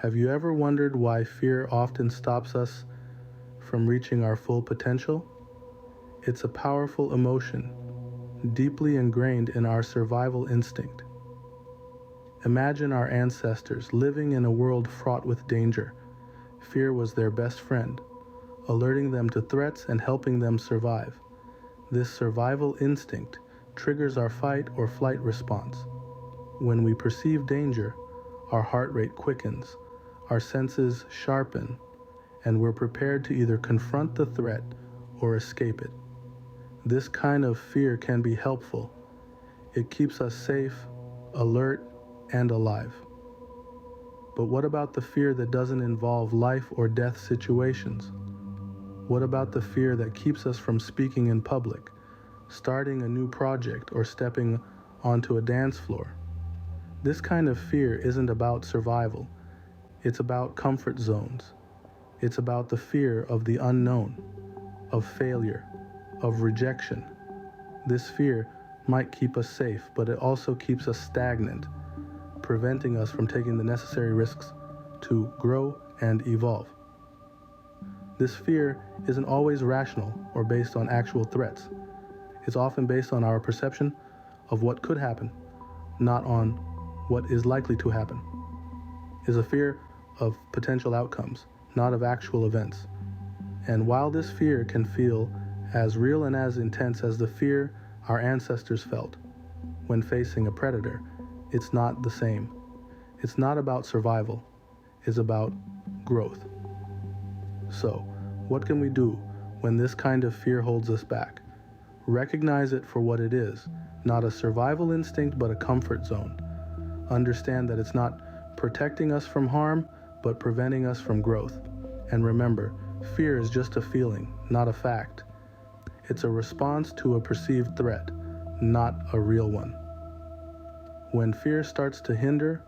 Have you ever wondered why fear often stops us from reaching our full potential? It's a powerful emotion, deeply ingrained in our survival instinct. Imagine our ancestors living in a world fraught with danger. Fear was their best friend, alerting them to threats and helping them survive. This survival instinct triggers our fight or flight response. When we perceive danger, our heart rate quickens, our senses sharpen, and we're prepared to either confront the threat or escape it. This kind of fear can be helpful. It keeps us safe, alert, and alive. But what about the fear that doesn't involve life or death situations? What about the fear that keeps us from speaking in public, starting a new project, or stepping onto a dance floor? This kind of fear isn't about survival. It's about comfort zones. It's about the fear of the unknown, of failure, of rejection. This fear might keep us safe, but it also keeps us stagnant, preventing us from taking the necessary risks to grow and evolve. This fear isn't always rational or based on actual threats. It's often based on our perception of what could happen, not on what is likely to happen. It's a fear of potential outcomes, not of actual events. And while this fear can feel as real and as intense as the fear our ancestors felt when facing a predator, it's not the same. It's not about survival. It's about growth. So, what can we do when this kind of fear holds us back? Recognize it for what it is, not a survival instinct, but a comfort zone. Understand that it's not protecting us from harm, but preventing us from growth. And remember, fear is just a feeling, not a fact. It's a response to a perceived threat, not a real one. When fear starts to hinder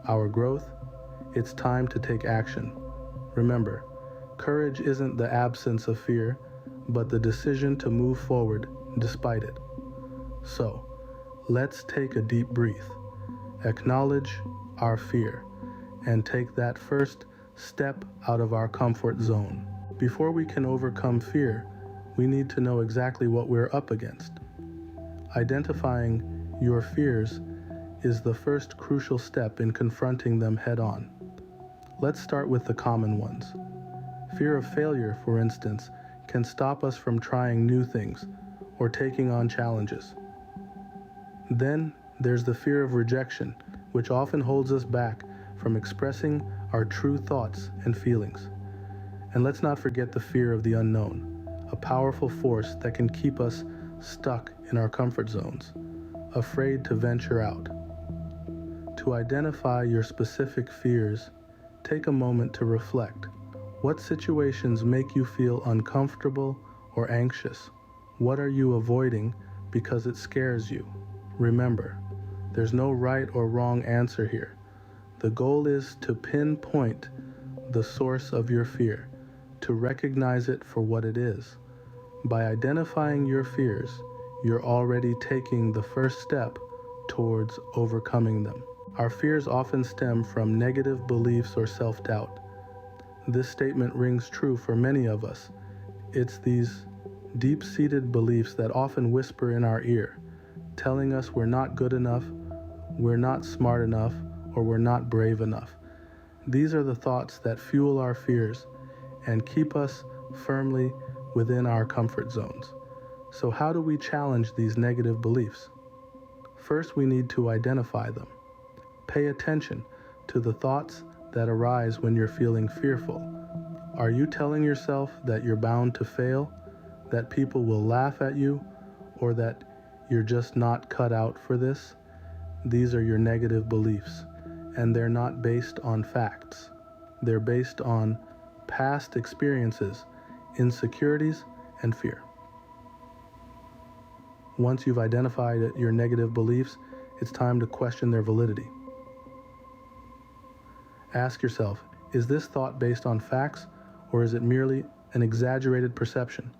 our growth, it's time to take action. Remember, courage isn't the absence of fear, but the decision to move forward despite it. So, let's take a deep breath, acknowledge our fear, and take that first step out of our comfort zone. Before we can overcome fear, we need to know exactly what we're up against. Identifying your fears is the first crucial step in confronting them head-on. Let's start with the common ones. Fear of failure, for instance, can stop us from trying new things or taking on challenges. Then there's the fear of rejection, which often holds us back from expressing our true thoughts and feelings. And let's not forget the fear of the unknown, a powerful force that can keep us stuck in our comfort zones, afraid to venture out. To identify your specific fears, take a moment to reflect. What situations make you feel uncomfortable or anxious? What are you avoiding because it scares you? Remember, there's no right or wrong answer here. The goal is to pinpoint the source of your fear, to recognize it for what it is. By identifying your fears, you're already taking the first step towards overcoming them. Our fears often stem from negative beliefs or self-doubt. This statement rings true for many of us. It's these deep-seated beliefs that often whisper in our ear, telling us we're not good enough, we're not smart enough, or we're not brave enough. These are the thoughts that fuel our fears and keep us firmly within our comfort zones. So how do we challenge these negative beliefs? First, we need to identify them. Pay attention to the thoughts that arise when you're feeling fearful. Are you telling yourself that you're bound to fail, that people will laugh at you, or that you're just not cut out for this? These are your negative beliefs, and they're not based on facts. They're based on past experiences, insecurities, and fear. Once you've identified your negative beliefs, it's time to question their validity. Ask yourself, is this thought based on facts, or is it merely an exaggerated perception?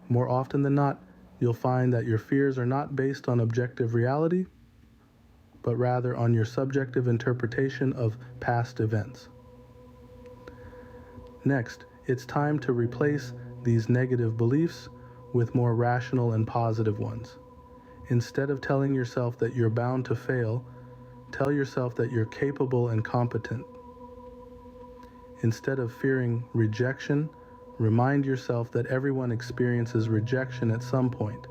More often than not, you'll find that your fears are not based on objective reality, but rather on your subjective interpretation of past events. Next, it's time to replace these negative beliefs with more rational and positive ones. Instead of telling yourself that you're bound to fail, tell yourself that you're capable and competent. Instead of fearing rejection, remind yourself that everyone experiences rejection at some point,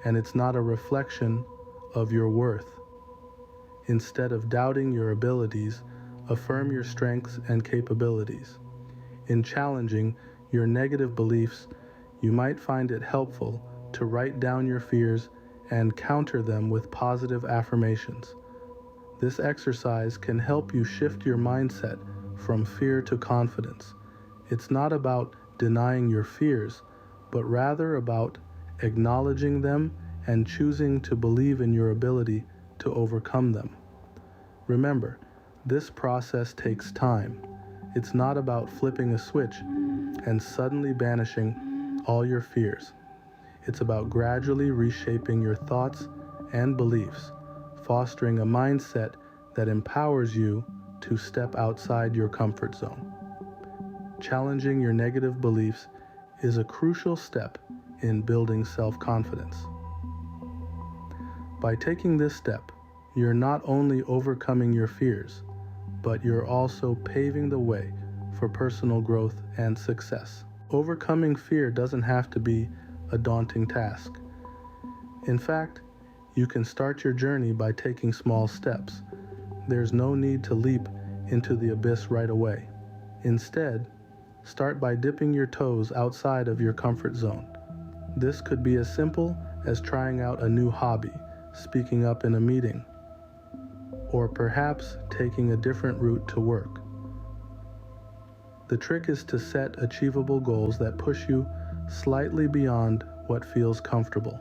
and it's not a reflection of your worth. Instead of doubting your abilities, affirm your strengths and capabilities. In challenging your negative beliefs, you might find it helpful to write down your fears and counter them with positive affirmations. This exercise can help you shift your mindset from fear to confidence. It's not about denying your fears, but rather about acknowledging them and choosing to believe in your ability to overcome them. Remember, this process takes time. It's not about flipping a switch and suddenly banishing all your fears. It's about gradually reshaping your thoughts and beliefs, fostering a mindset that empowers you to step outside your comfort zone. Challenging your negative beliefs is a crucial step in building self-confidence. By taking this step, you're not only overcoming your fears, but you're also paving the way for personal growth and success. Overcoming fear doesn't have to be a daunting task. In fact, you can start your journey by taking small steps. There's no need to leap into the abyss right away. Instead, start by dipping your toes outside of your comfort zone. This could be as simple as trying out a new hobby, speaking up in a meeting, or perhaps taking a different route to work. The trick is to set achievable goals that push you slightly beyond what feels comfortable.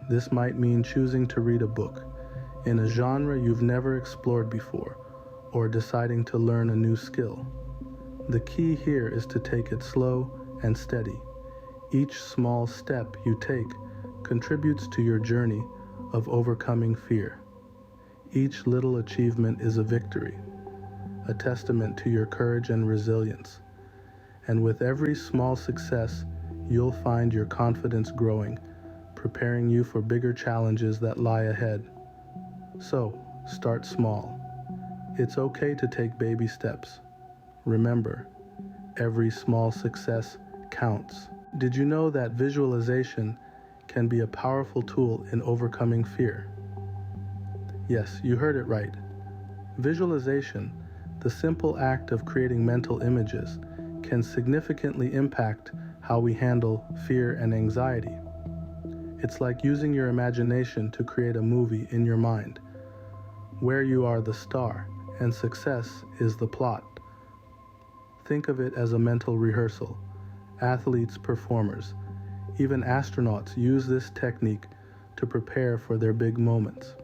This might mean choosing to read a book in a genre you've never explored before, or deciding to learn a new skill. The key here is to take it slow and steady. Each small step you take contributes to your journey of overcoming fear. Each little achievement is a victory, a testament to your courage and resilience. And with every small success, you'll find your confidence growing, preparing you for bigger challenges that lie ahead. So, start small. It's okay to take baby steps. Remember, every small success counts. Did you know that visualization can be a powerful tool in overcoming fear? Yes, you heard it right. Visualization, the simple act of creating mental images, can significantly impact how we handle fear and anxiety. It's like using your imagination to create a movie in your mind, where you are the star and success is the plot. Think of it as a mental rehearsal. Athletes, performers, even astronauts use this technique to prepare for their big moments.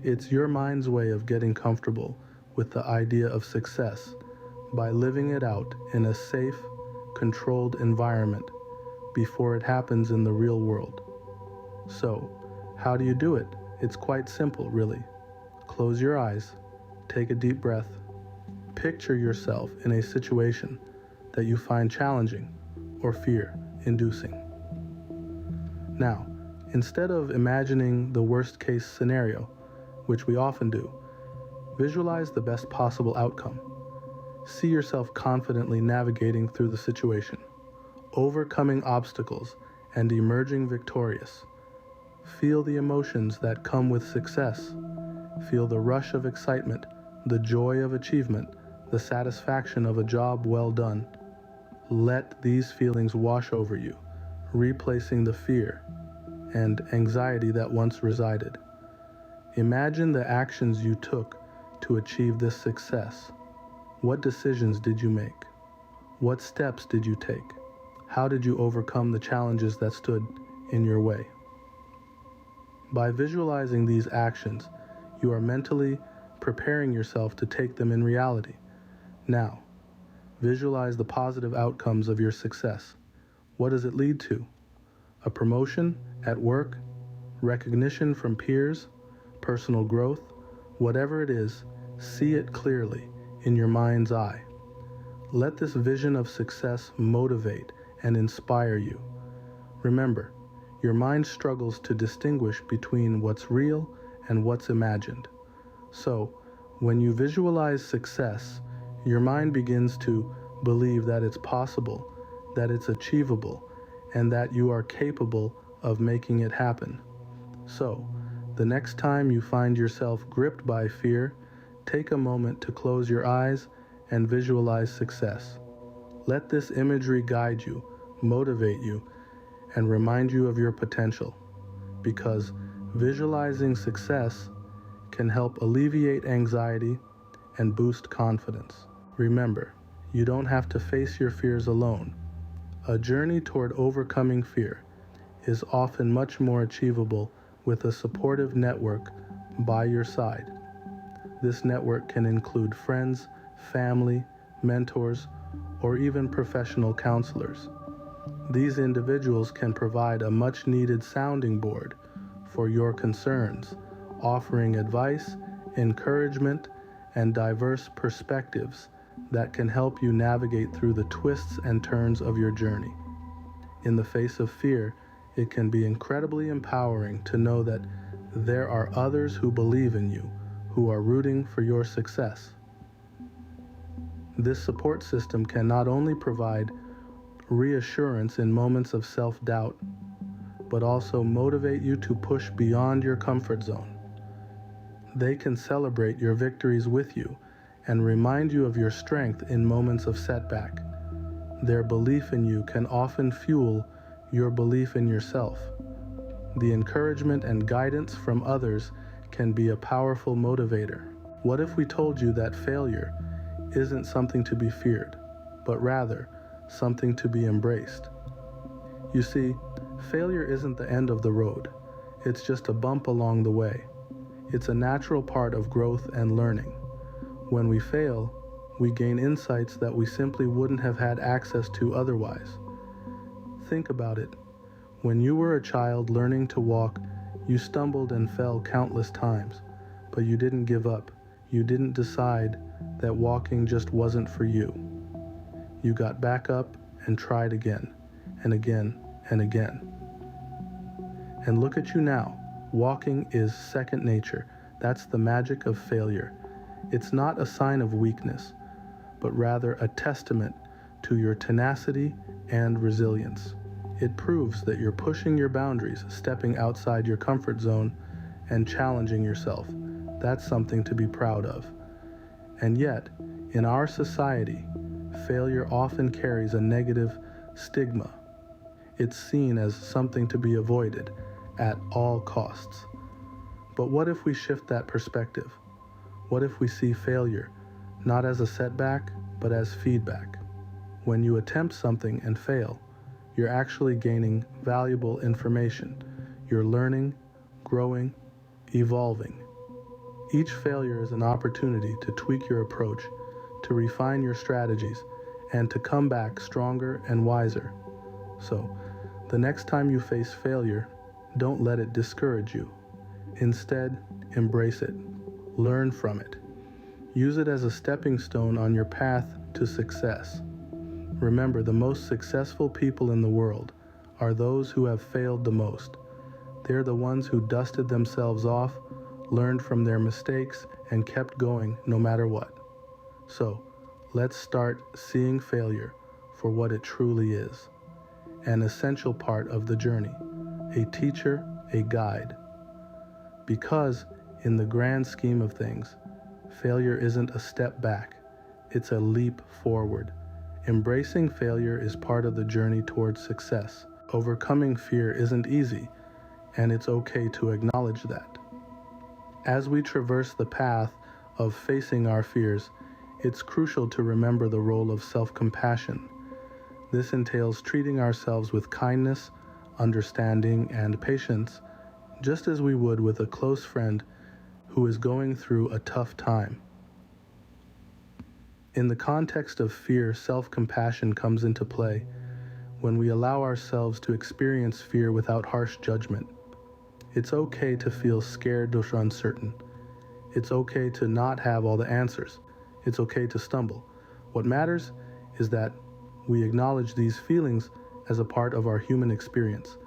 It's your mind's way of getting comfortable with the idea of success by living it out in a safe, controlled environment before it happens in the real world. So, how do you do it? It's quite simple, really. Close your eyes, take a deep breath, picture yourself in a situation that you find challenging or fear-inducing. Now, instead of imagining the worst-case scenario, which we often do, visualize the best possible outcome. See yourself confidently navigating through the situation, overcoming obstacles, and emerging victorious. Feel the emotions that come with success. Feel the rush of excitement, the joy of achievement, the satisfaction of a job well done. Let these feelings wash over you, replacing the fear and anxiety that once resided. Imagine the actions you took to achieve this success. What decisions did you make? What steps did you take? How did you overcome the challenges that stood in your way? By visualizing these actions, you are mentally preparing yourself to take them in reality. Now, visualize the positive outcomes of your success. What does it lead to? A promotion at work, recognition from peers, personal growth, whatever it is, see it clearly in your mind's eye. Let this vision of success motivate and inspire you. Remember, your mind struggles to distinguish between what's real and what's imagined. So, when you visualize success, your mind begins to believe that it's possible, that it's achievable, and that you are capable of making it happen. So, the next time you find yourself gripped by fear, take a moment to close your eyes and visualize success. Let this imagery guide you, motivate you, and remind you of your potential, because visualizing success can help alleviate anxiety and boost confidence. Remember, you don't have to face your fears alone. A journey toward overcoming fear is often much more achievable with a supportive network by your side. This network can include friends, family, mentors, or even professional counselors. These individuals can provide a much-needed sounding board for your concerns, offering advice, encouragement, and diverse perspectives that can help you navigate through the twists and turns of your journey. In the face of fear, it can be incredibly empowering to know that there are others who believe in you, who are rooting for your success. This support system can not only provide reassurance in moments of self-doubt, but also motivate you to push beyond your comfort zone. They can celebrate your victories with you and remind you of your strength in moments of setback. Their belief in you can often fuel your belief in yourself. The encouragement and guidance from others can be a powerful motivator. What if we told you that failure isn't something to be feared, but rather something to be embraced? You see, failure isn't the end of the road. It's just a bump along the way. It's a natural part of growth and learning. When we fail, we gain insights that we simply wouldn't have had access to otherwise. Think about it. When you were a child learning to walk, you stumbled and fell countless times, but you didn't give up. You didn't decide that walking just wasn't for you. You got back up and tried again, and again, and again. And look at you now. Walking is second nature. That's the magic of failure. It's not a sign of weakness, but rather a testament to your tenacity and resilience. It proves that you're pushing your boundaries, stepping outside your comfort zone, and challenging yourself. That's something to be proud of. And yet, in our society, failure often carries a negative stigma. It's seen as something to be avoided at all costs. But what if we shift that perspective? What if we see failure not as a setback, but as feedback? When you attempt something and fail, you're actually gaining valuable information. You're learning, growing, evolving. Each failure is an opportunity to tweak your approach, to refine your strategies, and to come back stronger and wiser. So, the next time you face failure, don't let it discourage you. Instead, embrace it. Learn from it. Use it as a stepping stone on your path to success. Remember, the most successful people in the world are those who have failed the most. They're the ones who dusted themselves off, learned from their mistakes, and kept going no matter what. So, let's start seeing failure for what it truly is. An essential part of the journey. A teacher, a guide. Because, in the grand scheme of things, failure isn't a step back, it's a leap forward. Embracing failure is part of the journey towards success. Overcoming fear isn't easy, and it's okay to acknowledge that. As we traverse the path of facing our fears, it's crucial to remember the role of self-compassion. This entails treating ourselves with kindness, understanding, and patience, just as we would with a close friend who is going through a tough time. In the context of fear, self-compassion comes into play when we allow ourselves to experience fear without harsh judgment. It's okay to feel scared or uncertain. It's okay to not have all the answers. It's okay to stumble. What matters is that we acknowledge these feelings as a part of our human experience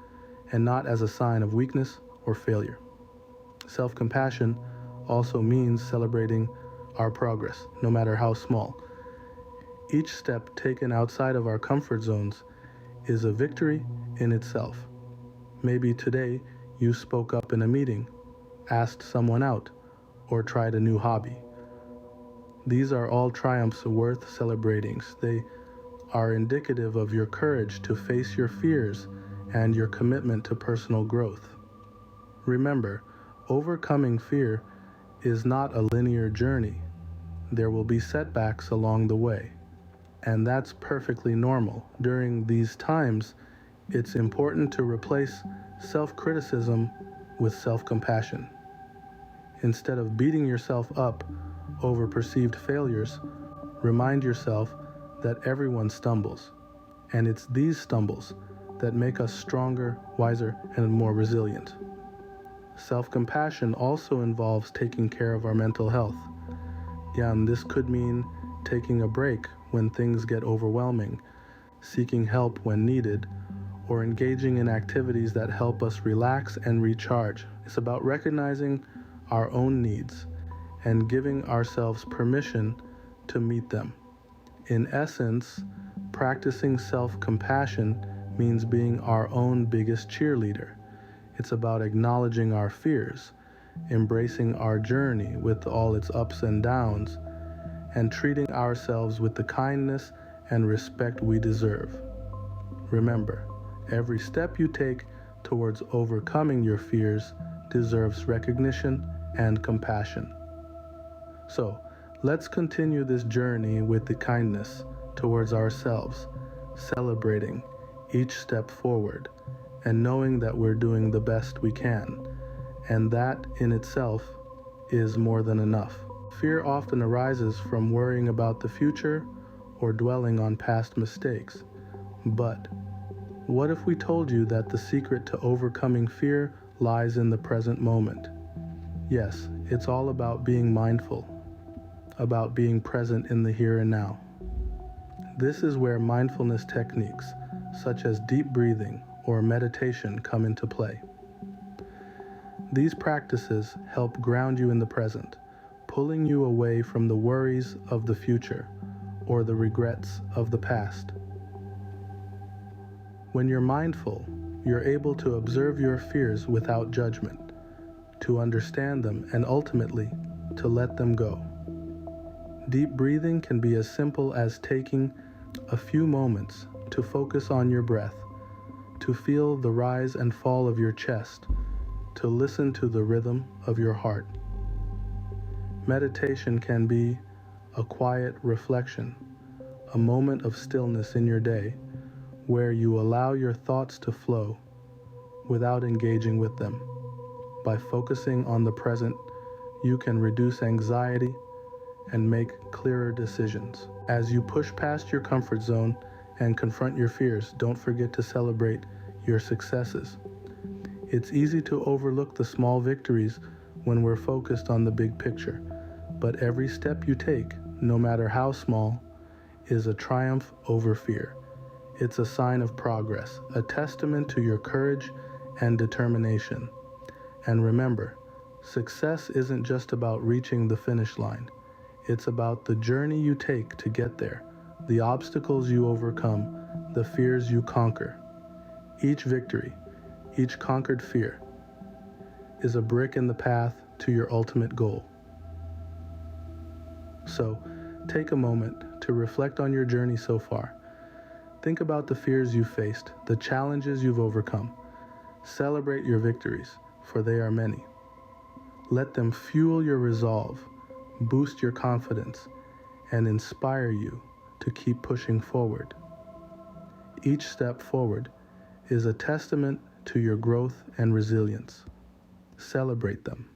and not as a sign of weakness or failure. Self-compassion also means celebrating our progress, no matter how small. Each step taken outside of our comfort zones is a victory in itself. Maybe today you spoke up in a meeting, asked someone out, or tried a new hobby. These are all triumphs worth celebrating. They are indicative of your courage to face your fears and your commitment to personal growth. Remember, overcoming fear is not a linear journey. There will be setbacks along the way, and that's perfectly normal. During these times, it's important to replace self-criticism with self-compassion. Instead of beating yourself up over perceived failures, remind yourself that everyone stumbles, and it's these stumbles that make us stronger, wiser, and more resilient. Self-compassion also involves taking care of our mental health. And this could mean taking a break when things get overwhelming, seeking help when needed, or engaging in activities that help us relax and recharge. It's about recognizing our own needs and giving ourselves permission to meet them. In essence, practicing self-compassion means being our own biggest cheerleader. It's about acknowledging our fears, embracing our journey with all its ups and downs, and treating ourselves with the kindness and respect we deserve. Remember, every step you take towards overcoming your fears deserves recognition and compassion. So, let's continue this journey with the kindness towards ourselves, celebrating each step forward and knowing that we're doing the best we can, and that in itself is more than enough. Fear often arises from worrying about the future or dwelling on past mistakes. But what if we told you that the secret to overcoming fear lies in the present moment? Yes, it's all about being mindful, about being present in the here and now. This is where mindfulness techniques, such as deep breathing or meditation, come into play. These practices help ground you in the present, pulling you away from the worries of the future or the regrets of the past. When you're mindful, you're able to observe your fears without judgment, to understand them, and ultimately, to let them go. Deep breathing can be as simple as taking a few moments to focus on your breath, to feel the rise and fall of your chest, to listen to the rhythm of your heart. Meditation can be a quiet reflection, a moment of stillness in your day where you allow your thoughts to flow without engaging with them. By focusing on the present, you can reduce anxiety and make clearer decisions. As you push past your comfort zone and confront your fears, don't forget to celebrate your successes. It's easy to overlook the small victories when we're focused on the big picture, but every step you take, no matter how small, is a triumph over fear. It's a sign of progress, a testament to your courage and determination. And remember, success isn't just about reaching the finish line. It's about the journey you take to get there, the obstacles you overcome, the fears you conquer. Each victory, each conquered fear, is a brick in the path to your ultimate goal. So, take a moment to reflect on your journey so far. Think about the fears you've faced, the challenges you've overcome. Celebrate your victories, for they are many. Let them fuel your resolve, boost your confidence, and inspire you to keep pushing forward. Each step forward is a testament to your growth and resilience. Celebrate them.